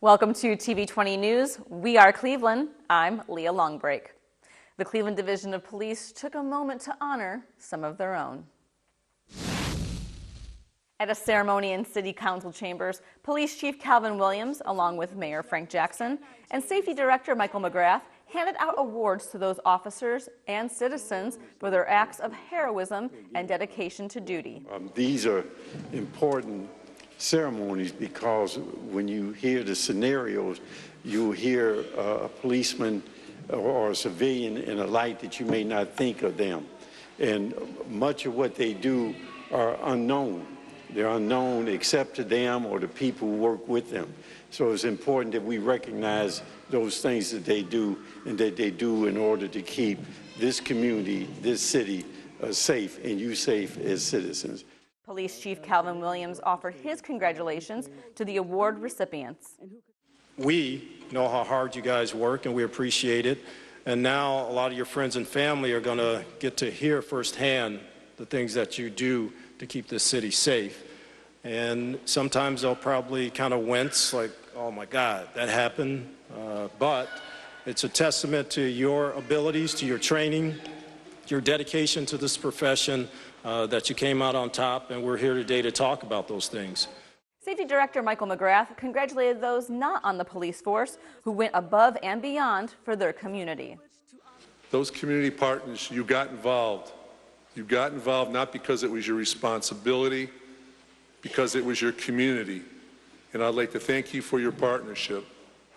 Welcome to TV20 News. We are Cleveland. I'm Leah Longbreak. The Cleveland Division of Police took a moment to honor some of their own. At a ceremony in City Council chambers, Police Chief Calvin Williams, along with Mayor Frank Jackson, and Safety Director Michael McGrath handed out awards to those officers and citizens for their acts of heroism and dedication to duty. These are important ceremonies because when you hear the scenarios, you hear a policeman or a civilian in a light that you may not think of them. And much of what they do are unknown. They're unknown except to them or the people who work with them. So it's important that we recognize those things that they do and that they do in order to keep this community, this city safe, and you safe as citizens. Police Chief Calvin Williams offered his congratulations to the award recipients. We know how hard you guys work and we appreciate it. And now a lot of your friends and family are going to get to hear firsthand the things that you do to keep this city safe. And sometimes they'll probably kind of wince like, oh my God, that happened. But it's a testament to your abilities, to your training, your dedication to this profession, that you came out on top, and we're here today to talk about those things. Safety Director Michael McGrath congratulated those not on the police force who went above and beyond for their community. Those community partners, you got involved. You got involved not because it was your responsibility, because it was your community. And I'd like to thank you for your partnership.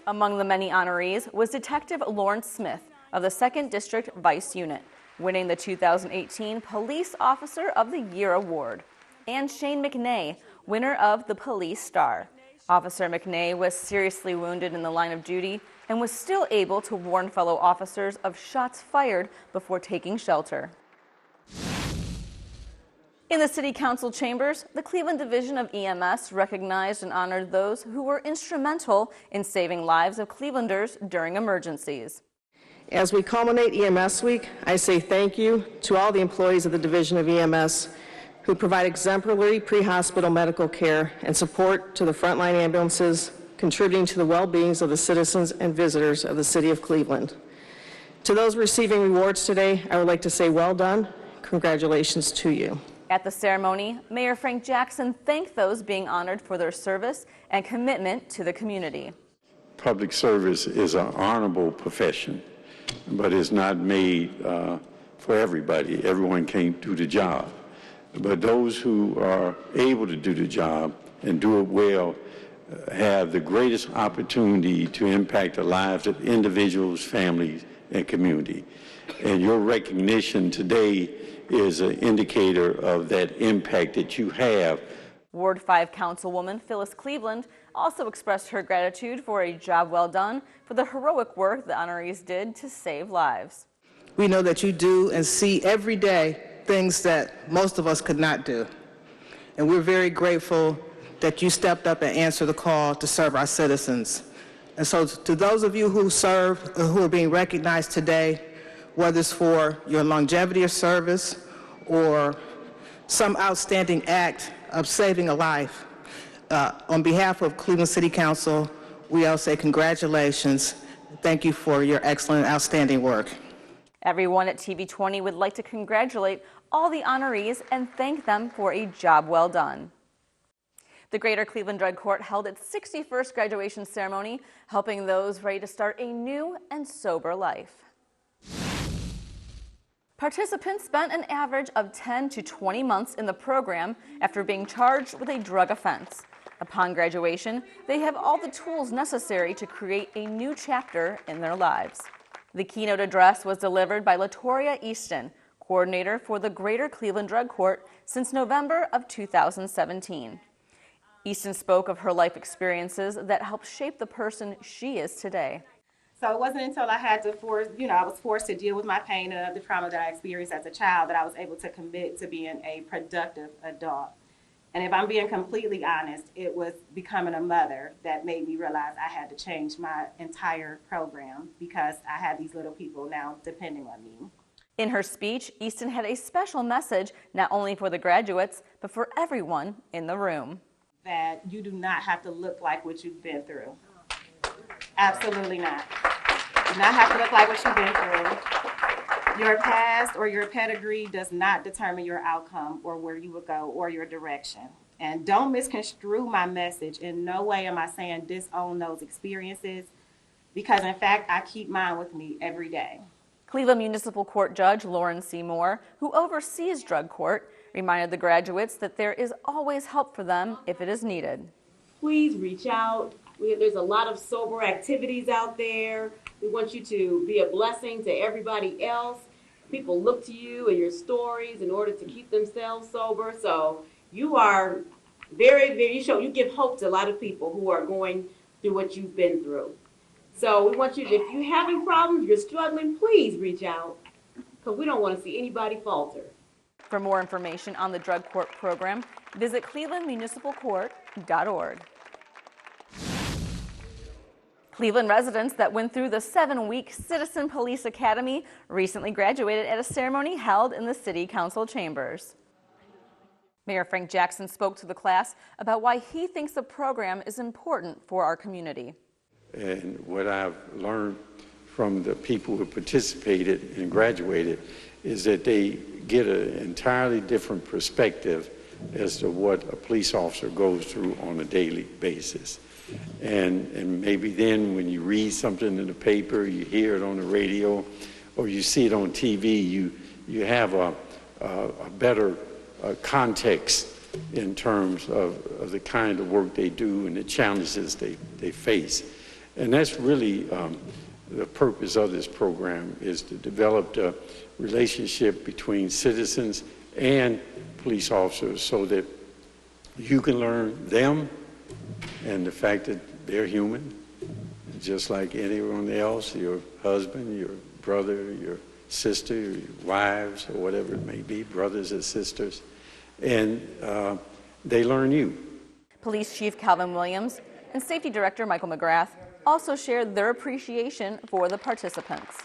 Among the many honorees was Detective Lawrence Smith of the 2nd District Vice Unit, winning the 2018 Police Officer of the Year Award, and Shane McNay, winner of the Police Star. Officer McNay was seriously wounded in the line of duty and was still able to warn fellow officers of shots fired before taking shelter. In the City Council chambers, the Cleveland Division of EMS recognized and honored those who were instrumental in saving lives of Clevelanders during emergencies. As we culminate EMS Week, I say thank you to all the employees of the Division of EMS who provide exemplary pre-hospital medical care and support to the frontline ambulances, contributing to the well-being of the citizens and visitors of the City of Cleveland. To those receiving rewards today, I would like to say well done. Congratulations to you. At the ceremony, Mayor Frank Jackson thanked those being honored for their service and commitment to the community. Public service is an honorable profession, but it's not made for everybody. Everyone can't do the job. But those who are able to do the job and do it well have the greatest opportunity to impact the lives of individuals, families, and community. And your recognition today is an indicator of that impact that you have. Ward 5 Councilwoman Phyllis Cleveland also expressed her gratitude for a job well done for the heroic work the honorees did to save lives. We know that you do and see every day things that most of us could not do. And we're very grateful that you stepped up and answered the call to serve our citizens. And so to those of you who serve, who are being recognized today, whether it's for your longevity of service or some outstanding act of saving a life, on behalf of Cleveland City Council, we all say congratulations. Thank you for your excellent, outstanding work. Everyone at TV20 would like to congratulate all the honorees and thank them for a job well done. The Greater Cleveland Drug Court held its 61st graduation ceremony, helping those ready to start a new and sober life. Participants spent an average of 10 to 20 months in the program after being charged with a drug offense. Upon graduation, they have all the tools necessary to create a new chapter in their lives. The keynote address was delivered by Latoria Easton, coordinator for the Greater Cleveland Drug Court since November of 2017. Easton spoke of her life experiences that helped shape the person she is today. So it wasn't until I had to I was forced to deal with my pain and the trauma that I experienced as a child that I was able to commit to being a productive adult. And if I'm being completely honest, it was becoming a mother that made me realize I had to change my entire program because I had these little people now depending on me. In her speech, Easton had a special message not only for the graduates, but for everyone in the room. That you do not have to look like what you've been through. Absolutely not. You do not have to look like what you've been through. Your past or your pedigree does not determine your outcome or where you would go or your direction. And don't misconstrue my message. In no way am I saying disown those experiences, because in fact, I keep mine with me every day. Cleveland Municipal Court Judge Lauren C. Moore, who oversees drug court, reminded the graduates that there is always help for them if it is needed. Please reach out. There's a lot of sober activities out there. We want you to be a blessing to everybody else. People look to you and your stories in order to keep themselves sober. So you are you give hope to a lot of people who are going through what you've been through. So we want you to, if you're having problems, you're struggling, please reach out, because we don't want to see anybody falter. For more information on the drug court program, visit clevelandmunicipalcourt.org. Cleveland residents that went through the 7-week Citizen Police Academy recently graduated at a ceremony held in the City Council chambers. Mayor Frank Jackson spoke to the class about why he thinks the program is important for our community. And what I've learned from the people who participated and graduated is that they get an entirely different perspective as to what a police officer goes through on a daily basis. And maybe then when you read something in the paper, you hear it on the radio, or you see it on TV, you have a better context in terms of the kind of work they do and the challenges they face. And that's really the purpose of this program, is to develop the relationship between citizens and police officers so that you can learn them and the fact that they're human, just like anyone else, your husband, your brother, your sister, your wives, or whatever it may be, brothers and sisters, and they learn you. Police Chief Calvin Williams and Safety Director Michael McGrath also shared their appreciation for the participants.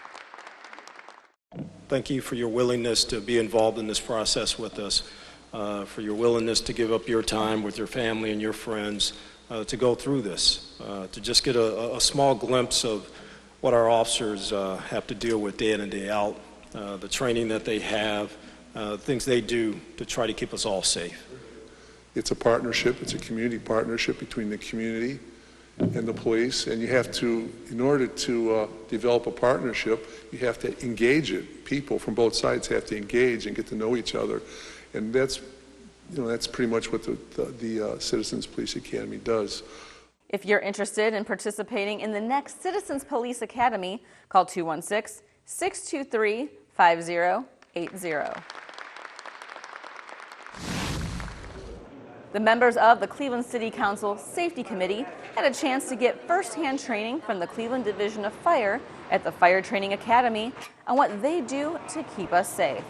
Thank you for your willingness to be involved in this process with us, for your willingness to give up your time with your family and your friends to go through this, to just get a small glimpse of what our officers have to deal with day in and day out, the training that they have, things they do to try to keep us all safe. It's a partnership. It's a community partnership between the community and the police, and you have to, in order to develop a partnership, you have to engage it. People from both sides have to engage and get to know each other, and that's pretty much what the Citizens Police Academy does. If you're interested in participating in the next Citizens Police Academy, call 216-623-5080. The members of the Cleveland City Council Safety Committee had a chance to get first-hand training from the Cleveland Division of Fire at the Fire Training Academy on what they do to keep us safe.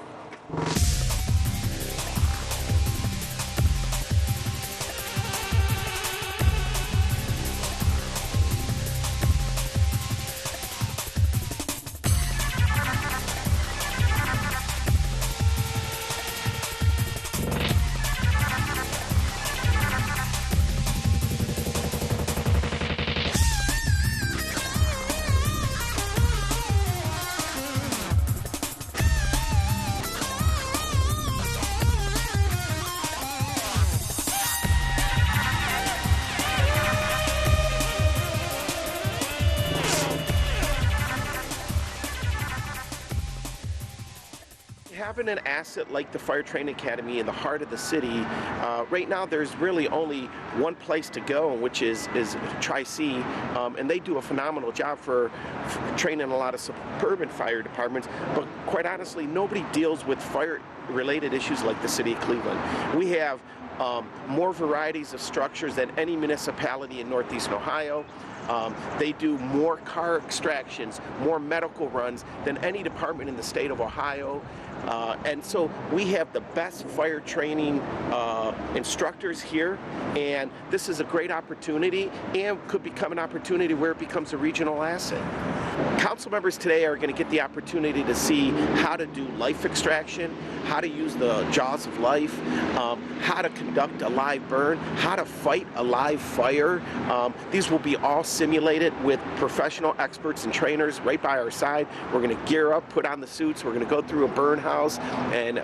Having an asset like the Fire Training Academy in the heart of the city, right now there's really only one place to go, which is Tri-C, and they do a phenomenal job for training a lot of suburban fire departments, but quite honestly, nobody deals with fire-related issues like the city of Cleveland. We have more varieties of structures than any municipality in Northeast Ohio. They do more car extractions, more medical runs than any department in the state of Ohio. And so we have the best fire training instructors here, and this is a great opportunity and could become an opportunity where it becomes a regional asset. Council members today are going to get the opportunity to see how to do life extraction, how to use the jaws of life, how to conduct a live burn, how to fight a live fire. These will be all simulated with professional experts and trainers right by our side. We're going to gear up, put on the suits. We're going to go through a burn house and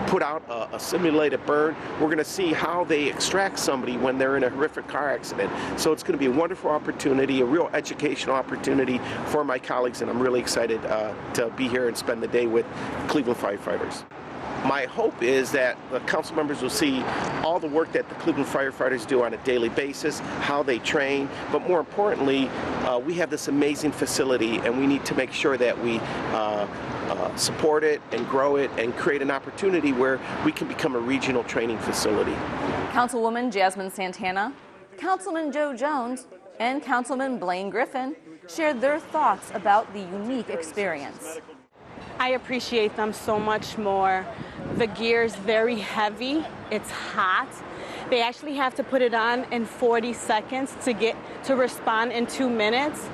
put out a simulated burn. We're going to see how they extract somebody when they're in a horrific car accident. So it's going to be a wonderful opportunity, a real educational opportunity for my colleagues, and I'm really excited to be here and spend the day with Cleveland firefighters. My hope is that the council members will see all the work that the Cleveland firefighters do on a daily basis, how they train, but more importantly, we have this amazing facility, and we need to make sure that we support it and grow it and create an opportunity where we can become a regional training facility. Councilwoman Jasmine Santana, Councilman Joe Jones, and Councilman Blaine Griffin shared their thoughts about the unique experience. I appreciate them so much more. The gear's very heavy, it's hot. They actually have to put it on in 40 seconds to respond in 2 minutes.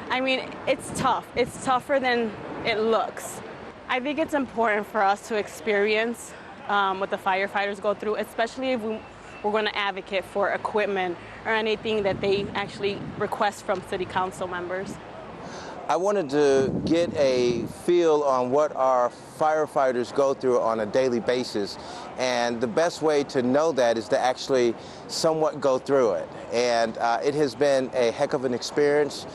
I mean, it's tough. It's tougher than it looks. I think it's important for us to experience what the firefighters go through, especially if we're going to advocate for equipment or anything that they actually request from city council members. I wanted to get a feel on what our firefighters go through on a daily basis, and the best way to know that is to actually somewhat go through it. And it has been a heck of an experience,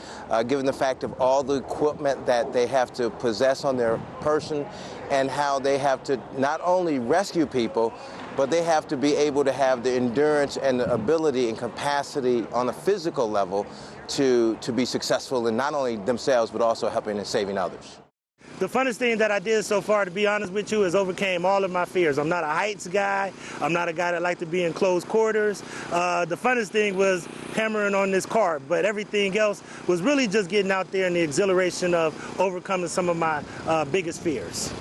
given the fact of all the equipment that they have to possess on their person and how they have to not only rescue people, but they have to be able to have the endurance and the ability and capacity on a physical level to be successful in not only themselves, but also helping and saving others. The funnest thing that I did so far, to be honest with you, is overcame all of my fears. I'm not a heights guy. I'm not a guy that like to be in close quarters. The funnest thing was hammering on this car, but everything else was really just getting out there and the exhilaration of overcoming some of my biggest fears.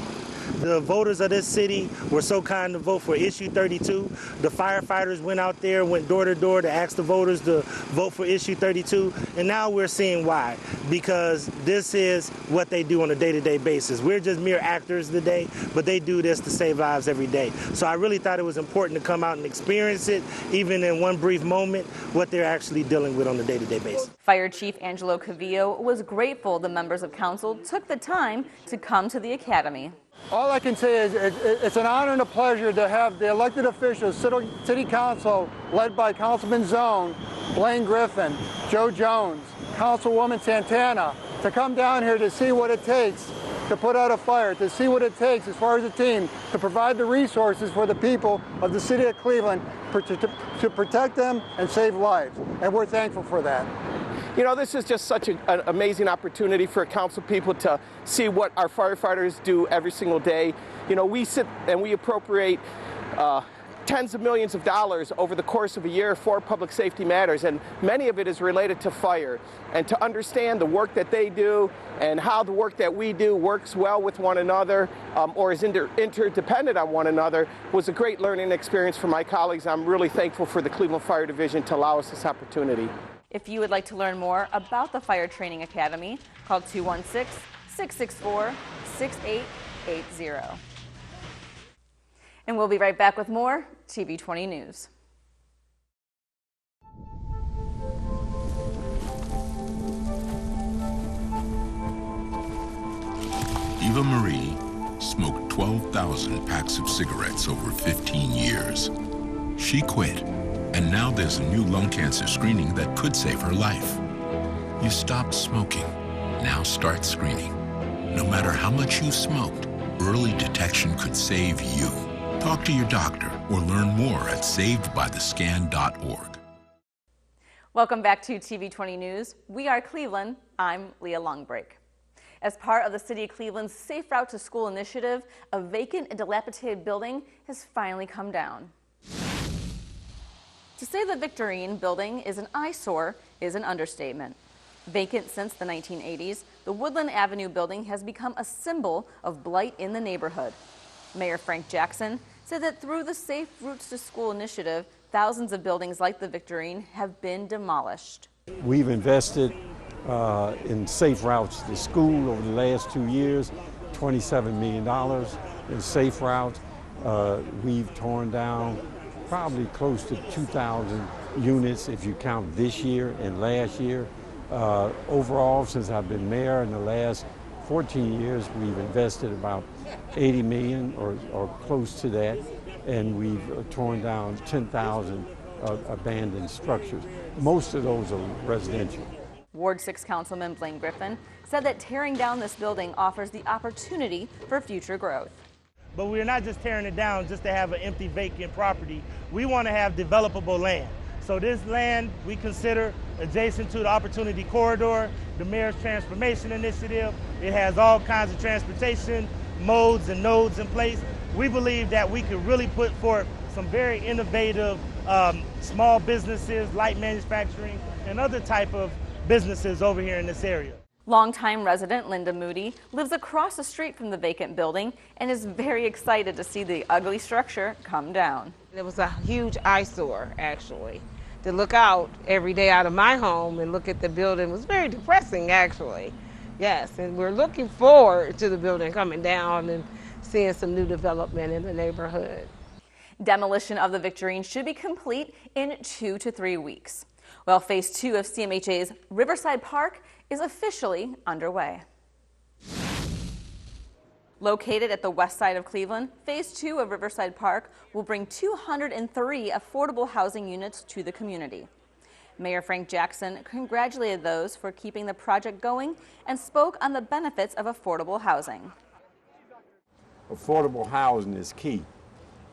The voters of this city were so kind to vote for issue 32. The firefighters went out there, went door to door to ask the voters to vote for issue 32. And now we're seeing why. Because this is what they do on a day-to-day basis. We're just mere actors today, but they do this to save lives every day. So I really thought it was important to come out and experience it, even in one brief moment, what they're actually dealing with on a day-to-day basis. Fire Chief Angelo Cavillo was grateful the members of council took the time to come to the academy. All I can say is it's an honor and a pleasure to have the elected officials, City Council, led by Councilman Zone, Blaine Griffin, Joe Jones, Councilwoman Santana, to come down here to see what it takes to put out a fire, to see what it takes as far as a team to provide the resources for the people of the city of Cleveland to protect them and save lives. And we're thankful for that. You know, this is just such an amazing opportunity for council people to see what our firefighters do every single day. You know, we sit and we appropriate tens of millions of dollars over the course of a year for public safety matters, and many of it is related to fire. And to understand the work that they do and how the work that we do works well with one another or is interdependent on one another was a great learning experience for my colleagues. I'm really thankful for the Cleveland Fire Division to allow us this opportunity. If you would like to learn more about the Fire Training Academy, call 216-664-6880. And we'll be right back with more TV20 News. Eva Marie smoked 12,000 packs of cigarettes over 15 years. She quit. And now there's a new lung cancer screening that could save her life. You stopped smoking. Now start screening. No matter how much you smoked, early detection could save you. Talk to your doctor or learn more at savedbythescan.org. Welcome back to TV20 News. We are Cleveland. I'm Leah Longbreak. As part of the City of Cleveland's Safe Route to School initiative, a vacant and dilapidated building has finally come down. To say the Victorine building is an eyesore is an understatement. Vacant since the 1980s, the Woodland Avenue building has become a symbol of blight in the neighborhood. Mayor Frank Jackson said that through the Safe Routes to School initiative, thousands of buildings like the Victorine have been demolished. We've invested in safe routes to school over the last 2 years, $27 million in safe routes. We've torn down probably close to 2,000 units if you count this year and last year. Overall, since I've been mayor in the last 14 years, we've invested about 80 million or close to that, and we've torn down 10,000 abandoned structures. Most of those are residential. Ward 6 Councilman Blaine Griffin said that tearing down this building offers the opportunity for future growth. But we're not just tearing it down just to have an empty vacant property. We want to have developable land. So this land we consider adjacent to the Opportunity Corridor, the Mayor's Transformation Initiative. It has all kinds of transportation modes and nodes in place. We believe that we could really put forth some very innovative small businesses, light manufacturing, and other type of businesses over here in this area. Longtime resident Linda Moody lives across the street from the vacant building and is very excited to see the ugly structure come down. It was a huge eyesore, actually. To look out every day out of my home and look at the building was very depressing, actually. Yes, and we're looking forward to the building coming down and seeing some new development in the neighborhood. Demolition of the Victorine should be complete in 2 to 3 weeks, while Phase 2 of CMHA's Riverside Park is officially underway. Located at the west side of Cleveland, Phase 2 of Riverside Park will bring 203 affordable housing units to the community. Mayor Frank Jackson congratulated those for keeping the project going and spoke on the benefits of affordable housing. Affordable housing is key.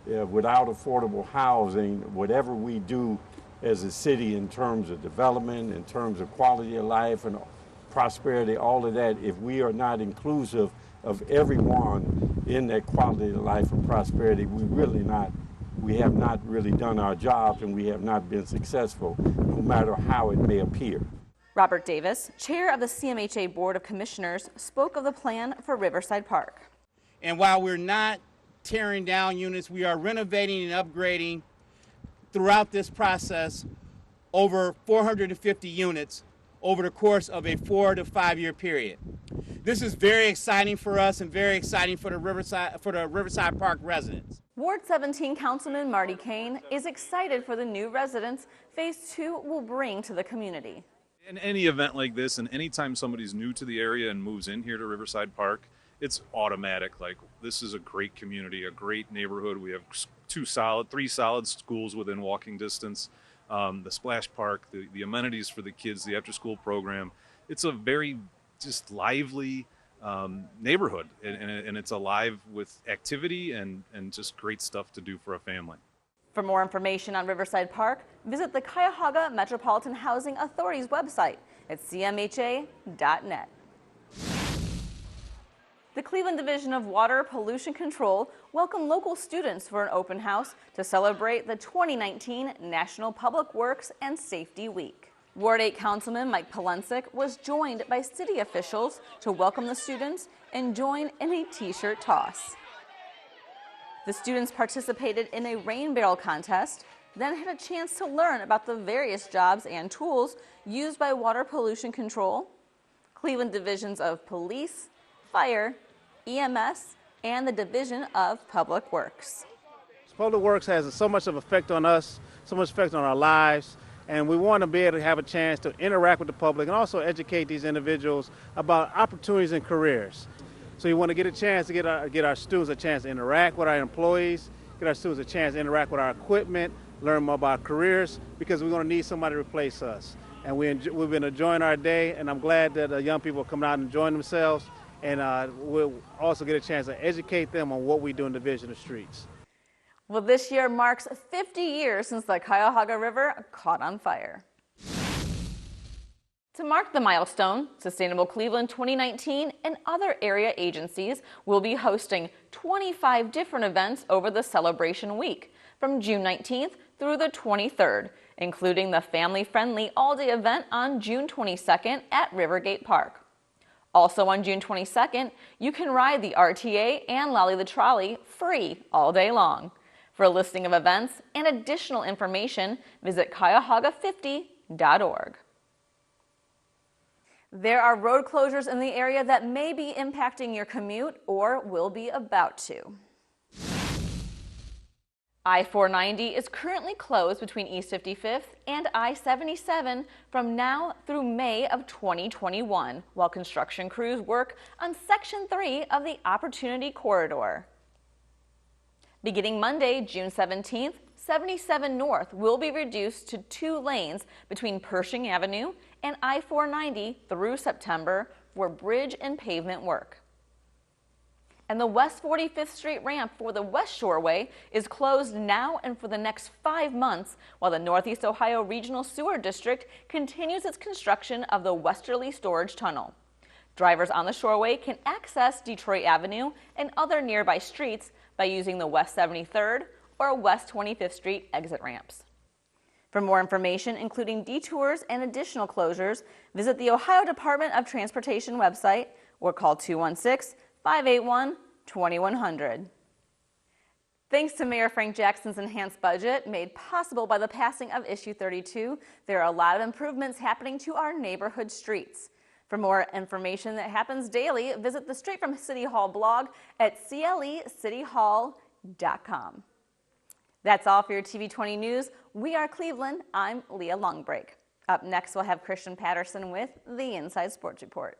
Without affordable housing, whatever we do as a city in terms of development, in terms of quality of life and prosperity, all of that, if we are not inclusive of everyone in that quality of life and prosperity, we have not really done our jobs, and we have not been successful, no matter how it may appear. Robert Davis, chair of the CMHA Board of Commissioners, spoke of the plan for Riverside Park. And while we're not tearing down units, we are renovating and upgrading throughout this process over 450 units over the course of a 4 to 5 year period. This is very exciting for us and very exciting for the Riverside Park residents. Ward 17 Councilman Marty Kane is excited for the new residents Phase 2 will bring to the community. In any event like this, and anytime somebody's new to the area and moves in here to Riverside Park, it's automatic. Like, this is a great community, a great neighborhood. We have 3 solid schools within walking distance. The splash park, the amenities for the kids, the after-school program. It's a very just lively neighborhood, and it's alive with activity and just great stuff to do for a family. For more information on Riverside Park, visit the Cuyahoga Metropolitan Housing Authority's website at cmha.net. The Cleveland Division of Water Pollution Control welcomed local students for an open house to celebrate the 2019 National Public Works and Safety Week. Ward 8 Councilman Mike Polensek was joined by city officials to welcome the students and join in a t-shirt toss. The students participated in a rain barrel contest, then had a chance to learn about the various jobs and tools used by Water Pollution Control, Cleveland Divisions of Police, Fire, EMS, and the Division of Public Works. Public Works has so much of effect on us, so much effect on our lives, and we want to be able to have a chance to interact with the public and also educate these individuals about opportunities and careers. So you want to get a chance to get our students a chance to interact with our employees, get our students a chance to interact with our equipment, learn more about careers, because we're going to need somebody to replace us. And we've been enjoying our day, and I'm glad that young people are coming out and enjoying themselves. And we'll also get a chance to educate them on what we do in the Division of Streets. Well, this year marks 50 years since the Cuyahoga River caught on fire. To mark the milestone, Sustainable Cleveland 2019 and other area agencies will be hosting 25 different events over the celebration week from June 19th through the 23rd, including the family-friendly all-day event on June 22nd at Rivergate Park. Also on June 22nd, you can ride the RTA and Lolly the Trolley free all day long. For a listing of events and additional information, visit cuyahoga50.org. There are road closures in the area that may be impacting your commute or will be about to. I-490 is currently closed between East 55th and I-77 from now through May of 2021, while construction crews work on Section 3 of the Opportunity Corridor. Beginning Monday, June 17th, 77 North will be reduced to 2 lanes between Pershing Avenue and I-490 through September for bridge and pavement work. And the West 45th Street ramp for the West Shoreway is closed now and for the next 5 months, while the Northeast Ohio Regional Sewer District continues its construction of the Westerly Storage Tunnel. Drivers on the Shoreway can access Detroit Avenue and other nearby streets by using the West 73rd or West 25th Street exit ramps. For more information, including detours and additional closures, visit the Ohio Department of Transportation website or call 216-581-2100. Thanks to Mayor Frank Jackson's enhanced budget, made possible by the passing of Issue 32, there are a lot of improvements happening to our neighborhood streets. For more information that happens daily, visit the Straight from City Hall blog at clecityhall.com. That's all for your TV20 News. We are Cleveland. I'm Leah Longbreak. Up next, we'll have Christian Patterson with the Inside Sports Report.